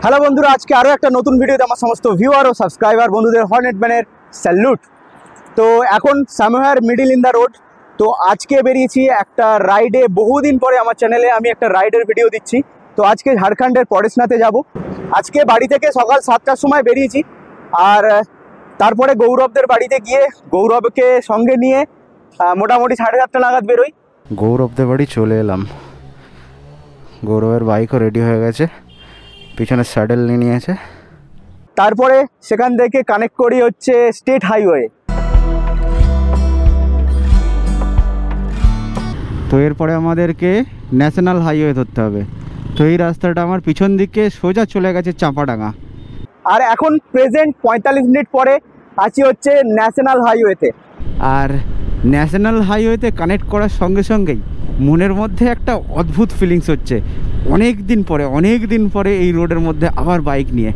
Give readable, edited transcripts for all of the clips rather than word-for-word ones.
Hello বন্ধুরা, আজকে আরও একটা নতুন ভিডিওতে আমার সমস্ত ভিউয়ার ও সাবস্ক্রাইবার বন্ধুদের হর্নেট ম্যানের স্যালুট। তো এখন সামহার মিডিল ইন দ্য রোড। তো আজকে বেরিয়েছি একটা রাইডে। বহুদিন পরে আমার চ্যানেলে আমি একটা রাইডের ভিডিও দিচ্ছি। তো আজকে ঝাড়খণ্ডের পরেশনাথে যাব। আজকে বাড়ি থেকে সকাল 7টার সময় বেরিয়েছি, আর তারপরে গৌরবদের বাড়িতে গিয়ে গৌরবকে সঙ্গে নিয়ে মোটামুটি 7:30 নাগাদ বেরোই। গৌরবদের বাড়ি চলে এলাম। গৌরবের বাইকও রেডি হয়ে গেছে, পিছনে স্যাডেল নিয়ে নিয়েছে। তারপরে সেখান থেকে কানেক্ট করি হচ্ছে স্টেট হাইওয়ে। তো এরপরে আমাদেরকে ন্যাশনাল হাইওয়ে ধরতে হবে। তো এই রাস্তাটা আমার পিছন দিকে সোজা চলে গেছে চাঁপাডাঙ্গা। আর এখন প্রেজেন্ট 45 মিনিট পরে আছি হচ্ছে ন্যাশনাল হাইওয়েতে। আর ন্যাশনাল হাইওয়েতে কানেক্ট করার সঙ্গে সঙ্গেই মনের মধ্যে একটা অদ্ভুত ফিলিংস হচ্ছে। অনেক দিন পরে এই রোডের মধ্যে আবার বাইক নিয়ে।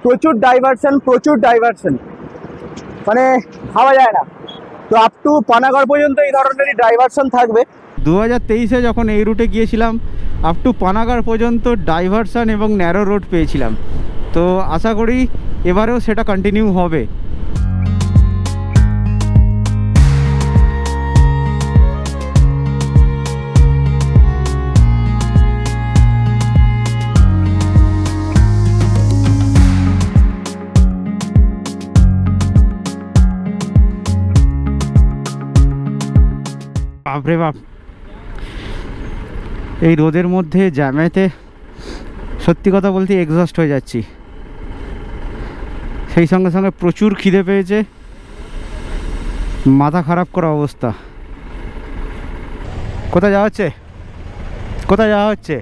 প্রচুর ডাইভারশন, মানে ভাবা যায় না। তো আপ টু পানাগড় পর্যন্ত এই ধরনেরই ডাইভারশন থাকবে। 2023-এ যখন এই রুটে গিয়েছিলাম, আপ টু পানাগড় পর্যন্ত ডাইভারশন এবং ন্যারো রোড পেয়েছিলাম। তো আশা করি এবারেও সেটা কন্টিনিউ হবে। বাপরে বাপ, এই রোদের মধ্যে জ্যামেতে সত্যি কথা বলতে এক্সস্ট হয়ে যাচ্ছি। সেই সঙ্গে সঙ্গে প্রচুর খিদে পেয়েছে, মাথা খারাপ করা অবস্থা। কোথায় যাওয়া হচ্ছে?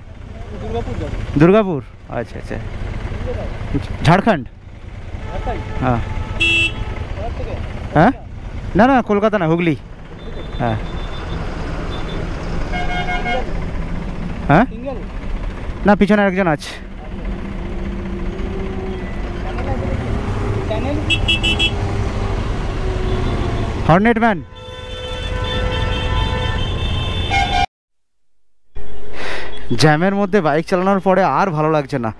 দুর্গাপুর। আচ্ছা, ঝাড়খণ্ড। হ্যাঁ, না কলকাতা না, হুগলি। হ্যাঁ না, পিছনে একজন আছে। Hornet man. জ্যামের মধ্যে বাইক চালানোর পরে আর ভালো লাগছে না।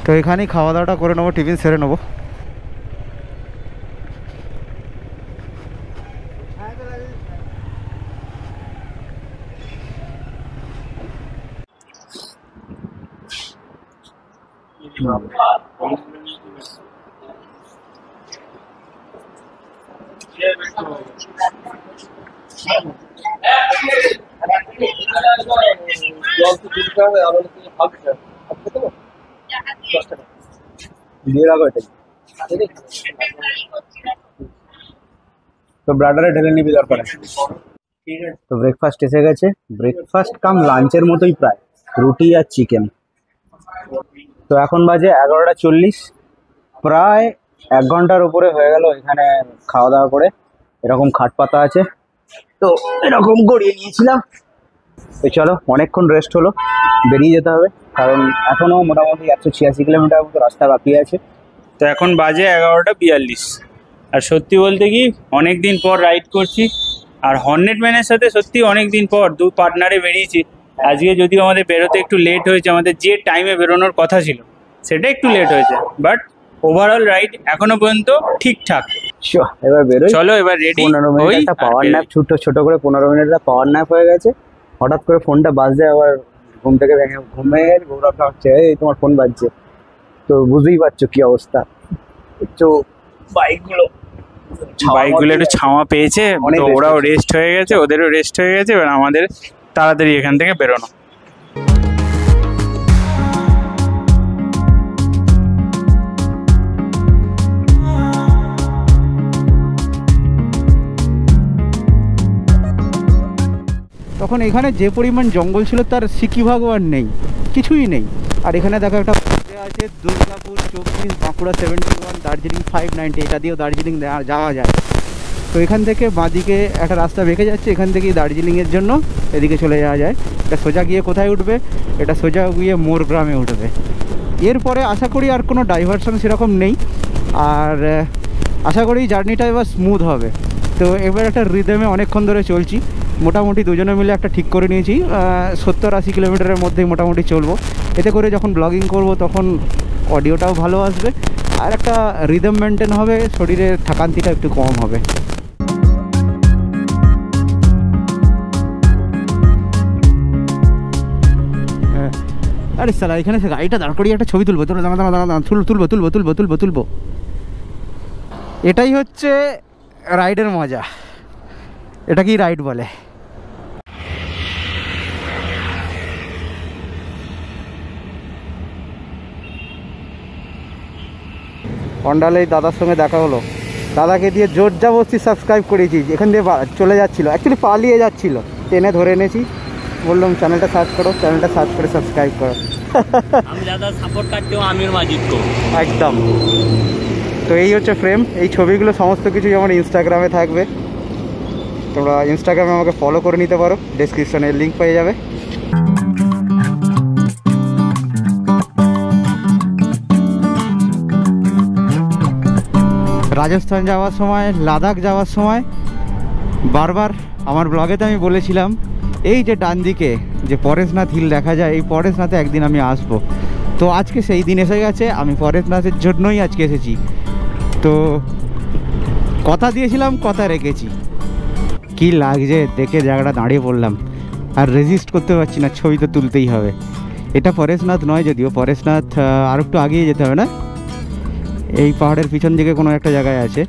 তো এখানেই খাওয়া দাওয়াটা করে নেবো, টিফিন সেরে নেবো। তো ব্রাডারে ঢেলে নিবি দরকার। তো ব্রেকফাস্ট এসে গেছে। ব্রেকফাস্ট কাম লাঞ্চের মতোই প্রায়, রুটি আর চিকেন। তো এখন বাজে 11:40। প্রায় 1 ঘন্টার উপরে হয়ে গেল এখানে খাওয়া দাওয়া করে। এরকম খাট পাতা আছে, তো এরকম গড়িয়ে নিয়েছিলাম। তো চলো, অনেকক্ষণ রেস্ট হলো, বেরিয়ে যেতে হবে, কারণ এখনও মোটামুটি 186 কিলোমিটার মতো রাস্তা বাকি আছে। তো এখন বাজে 11:42। আর সত্যি বলতে কি, অনেক দিন পর রাইড করছি। আর হর্নেট ম্যানের সাথে সত্যি অনেক দিন পর দু পার্টনারে বেরিয়েছি। আজকে যদিও আমাদের বেরোতে একটু লেট হয়েছে, আমাদের যে টাইমে বেরোনোর কথা ছিল সেটা একটু লেট হয়েছে, বাট ওভারঅল রাইড এখনো পর্যন্ত ঠিকঠাক। এবার বেরোই, চলো এবার রেডি। 15 মিনিট একটা পাওয়ার ন্যাপ, ছোট করে 15 মিনিটের পাওয়ার ন্যাপ হয়ে গেছে। হঠাৎ করে ফোনটা বাজছে, আবার ঘুম থেকে ঘুমের গৌরবটা হচ্ছে, এই তোমার ফোন বাজছে। তো বুঝতেই পারছো কি অবস্থা। একটু বাইকগুলো একটু ছাওয়া পেয়েছে, তো ওরাও রেস্ট হয়ে গেছে, ওদেরও রেস্ট হয়ে গেছে। এবার আমাদের তাড়াতাড়ি এখান থেকে বেরোনো। তখন এখানে যে পরিমাণ জঙ্গল ছিল তার সিকিভাগও আর নেই, কিছুই নেই। আর এখানে দেখো একটা আছে দুর্গাপুর 24, বাঁকুড়া 71, দার্জিলিং 590। এটা দিয়েও দার্জিলিং যাওয়া যায়। তো এখান থেকে বাঁদিকে একটা রাস্তা বেঁকে যাচ্ছে, এখান থেকেই দার্জিলিংয়ের জন্য এদিকে চলে যাওয়া যায়। এটা সোজা গিয়ে কোথায় উঠবে? এটা সোজা গিয়ে মোর গ্রামে উঠবে। এরপরে আশা করি আর কোনো ডাইভারশন সেরকম নেই, আর আশা করি জার্নিটা এবার স্মুথ হবে। তো এবার একটা রিদমে অনেকক্ষণ ধরে চলছি। মোটামুটি দুজনে মিলে একটা ঠিক করে নিয়েছি 70-80 কিলোমিটারের মধ্যেই মোটামুটি চলবো। এতে করে যখন ব্লগিং করব তখন অডিওটাও ভালো আসবে, আর একটা রিদম মেনটেন হবে, শরীরের থাকান্তিটা একটু কম হবে। আরে সালা, এখানে গাড়িটা দাঁড় করিয়ে একটা ছবি তুলবো, তুলবো। এটাই হচ্ছে রাইডের মজা, এটা কি রাইড বলে। অন্ডালে এই দাদার সঙ্গে দেখা হলো, দাদাকে দিয়ে জোর জবরদস্তি সাবস্ক্রাইব করেছি। এখান দিয়ে চলে যাচ্ছিলো, অ্যাকচুয়ালি পালিয়ে যাচ্ছিলো, টেনে ধরে এনেছি, বললাম চ্যানেলটা সার্চ করো, চ্যানেলটা সার্চ করে সাবস্ক্রাইব করো। हम ज़्यादा सपोर्ट करते हो आमिर माजिद को একদম। তো এই হচ্ছে ফ্রেম, এই ছবিগুলো সমস্ত কিছুই আমার ইনস্টাগ্রামে থাকবে, তোমরা ইনস্টাগ্রামে আমাকে ফলো করে নিতে পারো, ডেসক্রিপশনে লিঙ্ক পেয়ে যাবে। রাজস্থান যাওয়ার সময়, লাদাখ যাওয়ার সময় বারবার আমার ব্লগেতে আমি বলেছিলাম এই যে ডান দিকে যে পরেশনাথ হিল দেখা যায়, এই পরেশনাথে একদিন আমি আসবো। তো আজকে সেই দিন এসে গেছে, আমি পরেশনাথের জন্যই আজকে এসেছি। তো কথা দিয়েছিলাম, কথা রেখেছি। কি লাগছে দেখে জায়গাটা দাঁড়িয়ে পড়লাম, আর রেজিস্ট করতে পারছি না, ছবি তো তুলতেই হবে। এটা পরেশনাথ নয় যদিও, পরেশনাথ আর একটু আগিয়ে যেতে হবে না, এই পাহাড়ের পিছন দিকে কোনো একটা জায়গায় আছে।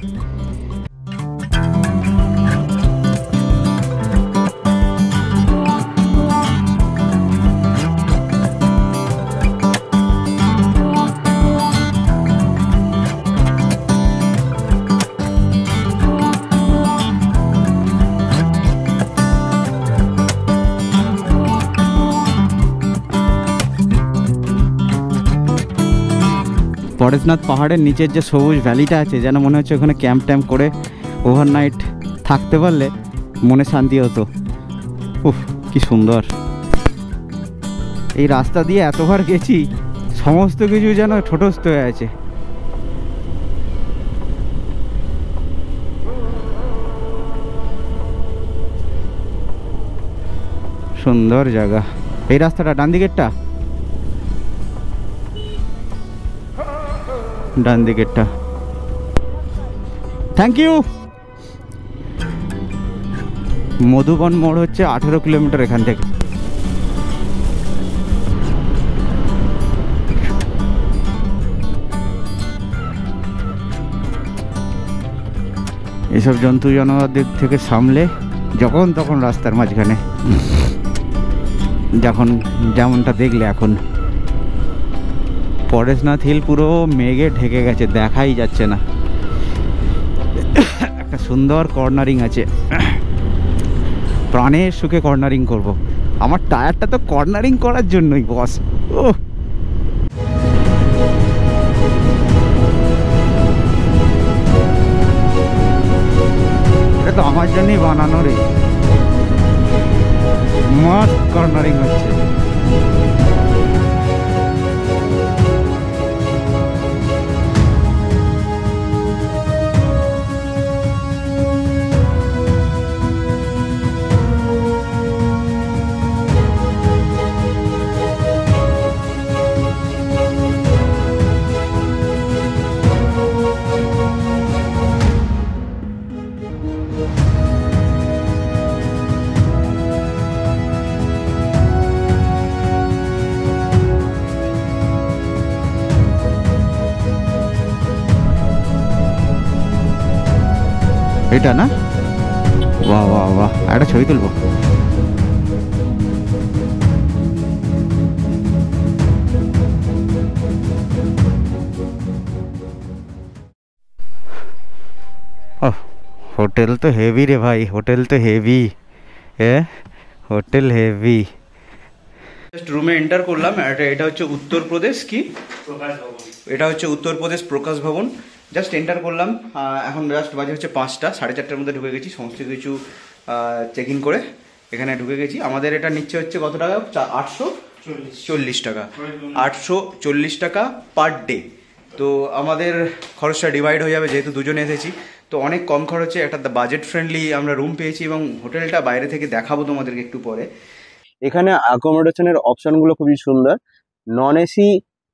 পরেশনাথ পাহাড়ের নিচের যে সবুজ ভ্যালিটা আছে, যেন মনে হচ্ছে ওখানে ক্যাম্প ট্যাম্প করে ওভারনাইট থাকতে পারলে মনে শান্তি হতো। উফ কি সুন্দর! এই রাস্তা দিয়ে এতবার গেছি, সমস্ত কিছু যেন ঠোঁটস্থ হয়ে আছে। সুন্দর জায়গা। এই রাস্তাটা ডান দিকেরটা, ডান দিকেরটা। Thank you. মধুবন মোড় হচ্ছে 18 কিলোমিটার এখান থেকে। এসব জন্তু জানোয়ারদের থেকে সামলে যখন তখন রাস্তার মাঝখানে, যখন যেমনটা দেখলে এখন পরেশনাথ হিল পুরো মেঘে ঢেকে গেছে, দেখাই যাচ্ছে না। একটা সুন্দর কর্নারিং আছে, প্রাণের সুখে কর্নারিং করব। আমার টায়ারটা তো কর্নারিং করার জন্যই বস। ও এটা তো আমার জন্যই বানানো রে, মস্ত কর্নারিং হচ্ছে। এটা না, বাহ বাহ বাহ, একটা ছবি তুলবো। হোটেল তো হেভি রে ভাই, হোটেল তো হেভি, হোটেল হেভি। জাস্ট রুমে এন্টার করলাম। এটা হচ্ছে উত্তরপ্রদেশ কি, এটা হচ্ছে উত্তরপ্রদেশ প্রকাশ ভবন। জাস্ট এন্টার করলাম, এখন জাস্ট বাজে হচ্ছে 5টা, 4:30টার মধ্যে ঢুকে গেছি, সমস্ত কিছু চেক ইন করে এখানে ঢুকে গেছি। আমাদের এটা নিচ্ছে হচ্ছে কত টাকা, 840 টাকা, 840 টাকা পার ডে। তো আমাদের খরচটা ডিভাইড হয়ে যাবে, যেহেতু দুজনে এসেছি তো অনেক কম খরচে একটা বাজেট ফ্রেন্ডলি আমরা রুম পেয়েছি এবং হোটেলটা বাইরে থেকে দেখাবো তোমাদেরকে একটু পরে। এখানে অ্যাকোমোডেশনের অপশনগুলো খুবই সুন্দর। নন এসি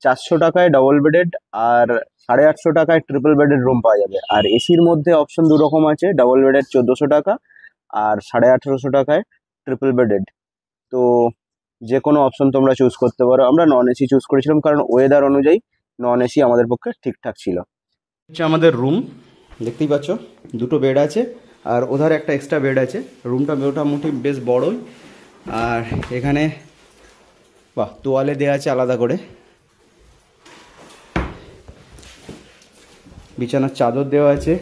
400 টাকায় ডবল বেডেড আর 850 টাকায় ট্রিপল বেডেড রুম পাওয়া যাবে। আর এসির মধ্যে অপশন দু রকম আছে, ডবল বেডেড 1400 টাকা আর 1850 টাকায় ট্রিপল বেডেড। তো যে কোনো অপশন তোমরা চুজ করতে পারো। আমরা নন এসি চুজ করেছিলাম কারণ ওয়েদার অনুযায়ী নন এসি আমাদের পক্ষে ঠিকঠাক ছিল। হচ্ছে আমাদের রুম, দেখতেই পাচ্ছ দুটো বেড আছে আর ওধারে একটা এক্সট্রা বেড আছে। রুমটা মোটামুটি বেশ বড়ই। আর এখানে বাহ তোয়ালে দেওয়া আছে আলাদা করে, বিছানার চাদর দেওয়া আছে।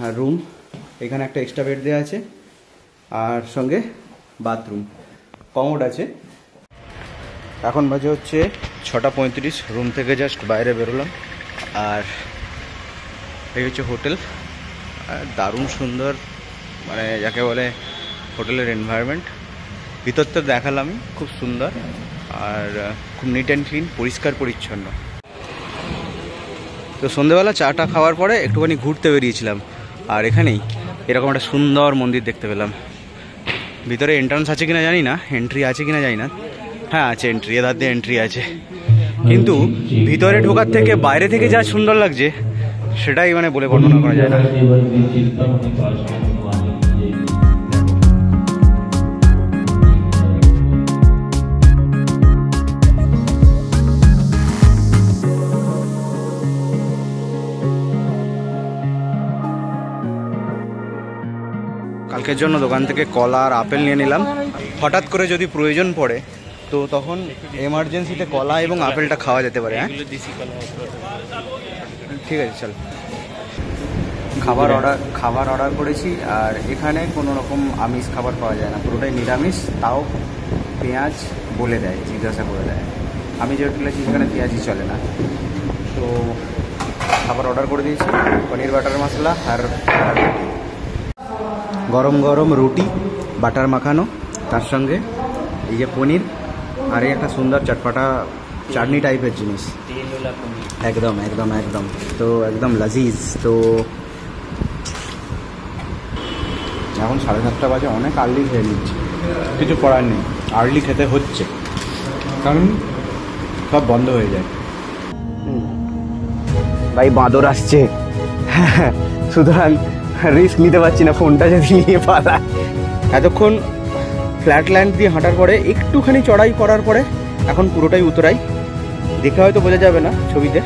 আর রুম এখানে একটা এক্সট্রা বেড দেওয়া আছে আর সঙ্গে বাথরুম, কমোড আছে। এখন বাজে হচ্ছে 6:35, রুম থেকে জাস্ট বাইরে বেরোলাম। আর এই হচ্ছে হোটেল, আর দারুণ সুন্দর, মানে যাকে বলে হোটেলের এনভায়রনমেন্ট। ভিতর তো দেখালাম, খুব সুন্দর আর খুব নিট অ্যান্ড ক্লিন, পরিষ্কার পরিচ্ছন্ন। তো সন্ধেবেলা চাটা খাওয়ার পরে একটুখানি ঘুরতে বেরিয়েছিলাম আর এখানেই এরকম একটা সুন্দর মন্দির দেখতে পেলাম। ভিতরে এন্ট্রান্স আছে কিনা জানি না, এন্ট্রি আছে কিনা জানি না। হ্যাঁ আছে এন্ট্রি, এধার দিয়ে এন্ট্রি আছে, কিন্তু ভিতরে ঢোকার থেকে বাইরে থেকে যা সুন্দর লাগছে সেটাই মানে বলে বর্ণনা করা যায় না। কালকের জন্য দোকান থেকে কলা আর আপেল নিয়ে নিলাম। হঠাৎ করে যদি প্রয়োজন পড়ে তো তখন এমার্জেন্সিতে কলা এবং আপেলটা খাওয়া যেতে পারে। হ্যাঁ ঠিক আছে, চল। খাবার অর্ডার করেছি আর এখানে কোনো রকম আমিষ খাবার পাওয়া যায় না, পুরোটাই নিরামিষ। তাও পেঁয়াজ বলে দেয়, জিজ্ঞাসা করে দেয়। আমি যে হোটেলে আছি সেখানে পেঁয়াজই চলে না। তো খাবার অর্ডার করে দিয়েছি, পনির বাটার মশলা আর গরম গরম রুটি বাটার মাখানো, তার সঙ্গে এই যে পনির আর এই একটা সুন্দর চটপাটা চাটনি টাইপের জিনিস। একদম একদম একদম তো একদম লাজিজ। তো এখন 7:30 বাজে, অনেক আর্লি খেয়ে নিচ্ছি, কিছু করার নেই, আর্লি খেতে হচ্ছে কারণ সব বন্ধ হয়ে যায়। ভাই বাঁদর আসছে, সুতরাং রিস্ক নিতে পারছি না, ফোনটা যদি নিয়ে পালায়। এতক্ষণ ফ্ল্যাট ল্যান্ড দিয়ে হাঁটার পরে একটুখানি চড়াই করার পরে এখন পুরোটাই উতরাই, দেখে হয়তো বোঝা যাবে না ছবিতে।